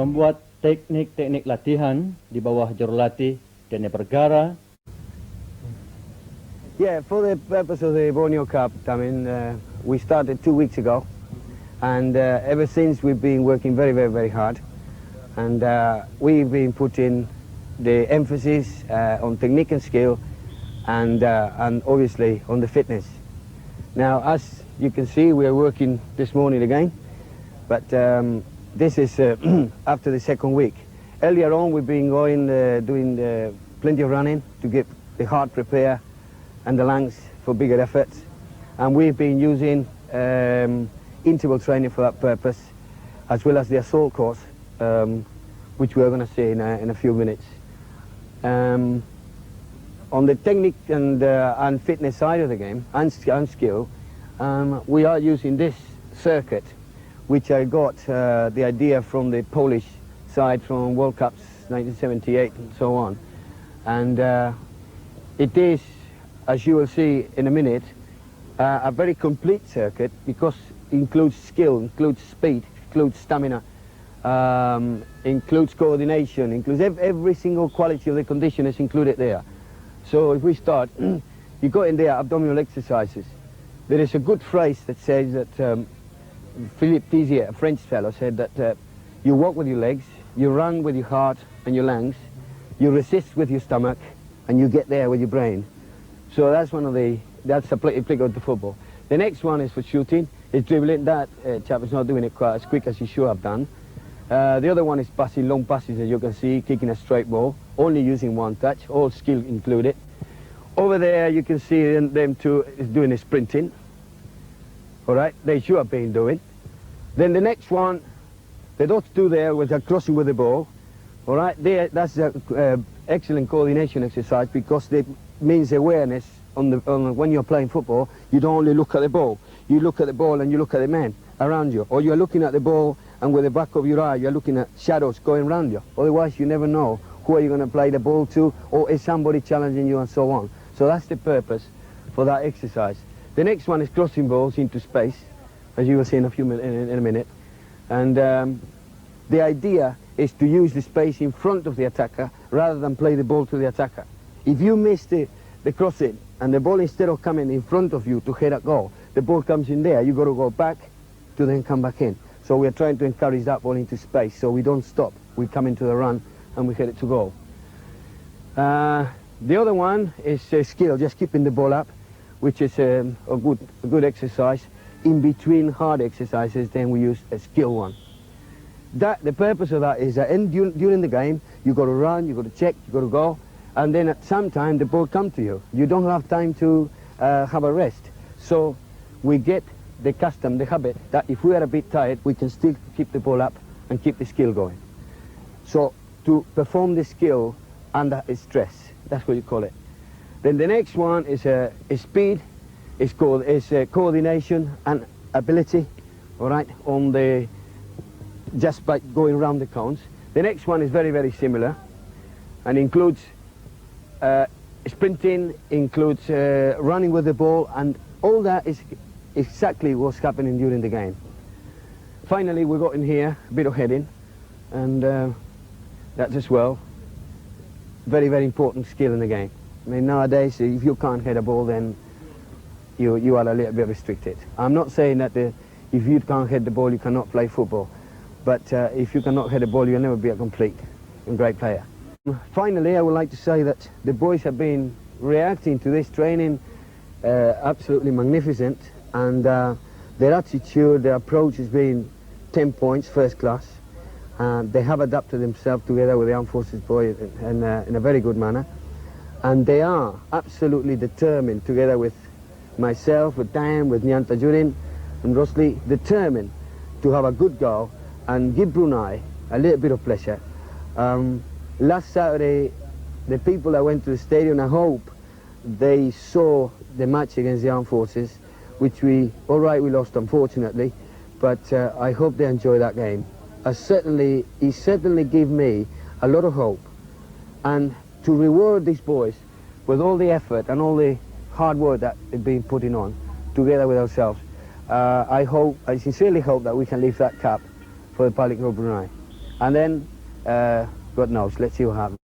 membuat teknik-teknik latihan di bawah jurulatih Danny Bergara. Yeah, for the purpose of the Borneo Cup, I mean, we started 2 weeks ago, and ever since we've been working very, very, very hard, and we've been putting the emphasis on technique and skill, and obviously on the fitness. Now, as you can see, we are working this morning again, but this is after the second week. Earlier on, we've been going, doing plenty of running to get the heart prepare and the lungs for bigger efforts. And we've been using interval training for that purpose, as well as the assault course, which we're going to see in a few minutes. On the technique and fitness side of the game, and skill, we are using this circuit, which I got the idea from the Polish side from World Cups 1978 and so on. And it is, as you will see in a minute, a very complete circuit, because it includes skill, includes speed, includes stamina, includes coordination, includes every single quality of the condition is included there. So if we start, you got in there abdominal exercises. There is a good phrase that says that Philippe Tizier, a French fellow, said that you walk with your legs, you run with your heart and your lungs, you resist with your stomach, and you get there with your brain. So that's that's applicable to football. The next one is for shooting, is dribbling. That chap is not doing it quite as quick as he should have done. The other one is passing long passes, as you can see, kicking a straight ball, only using one touch, all skill included. Over there you can see them two is doing a sprinting. All right, they should have been doing. Then the next one, the those two there was a crossing with the ball. All right, that's an excellent coordination exercise, because it means awareness on when you're playing football. You don't only look at the ball, you look at the ball and you look at the man around you, or you're looking at the ball and with the back of your eye you're looking at shadows going around you. Otherwise you never know who are you going to play the ball to, or is somebody challenging you, and so on. So that's the purpose for that exercise. The next one is crossing balls into space, as you will see in a minute. And the idea is to use the space in front of the attacker rather than play the ball to the attacker. If you miss the crossing and the ball, instead of coming in front of you to head a goal, the ball comes in there, you've got to go back to then come back in. So we're trying to encourage that ball into space, so we don't stop. We come into the run and we head it to goal. The other one is skill, just keeping the ball up, which is a good exercise. In between hard exercises, then we use a skill one. The purpose of that is that during the game, you've got to run, you've got to check, you've got to go, and then at some time the ball comes to you. You don't have time to have a rest. So we get the custom, the habit, that if we are a bit tired, we can still keep the ball up and keep the skill going. So to perform the skill under stress, that's what you call it. Then the next one is speed, is coordination and ability, all right, just by going around the cones. The next one is very, very similar, and includes sprinting, includes running with the ball, and all that is exactly what's happening during the game. Finally, we got in here a bit of heading, and that's as well very, very important skill in the game. I mean, nowadays, if you can't head a ball, then you are a little bit restricted. I'm not saying that if you can't head the ball, you cannot play football. But if you cannot head a ball, you'll never be a complete and great player. Finally, I would like to say that the boys have been reacting to this training absolutely magnificent, and their attitude, their approach has been 10 points, first class. They have adapted themselves together with the Armed Forces boys in a very good manner. And they are absolutely determined, together with myself, with Dan, with Nyanta Jurin and Rosli, determined to have a good go and give Brunei a little bit of pleasure. Last Saturday, the people that went to the stadium, I hope they saw the match against the Armed Forces, which we lost, unfortunately, but I hope they enjoy that game. It certainly gave me a lot of hope, and to reward these boys with all the effort and all the hard work that they've been putting on, together with ourselves, I sincerely hope that we can lift that cup for the Republic of Brunei. And then, God knows, let's see what happens.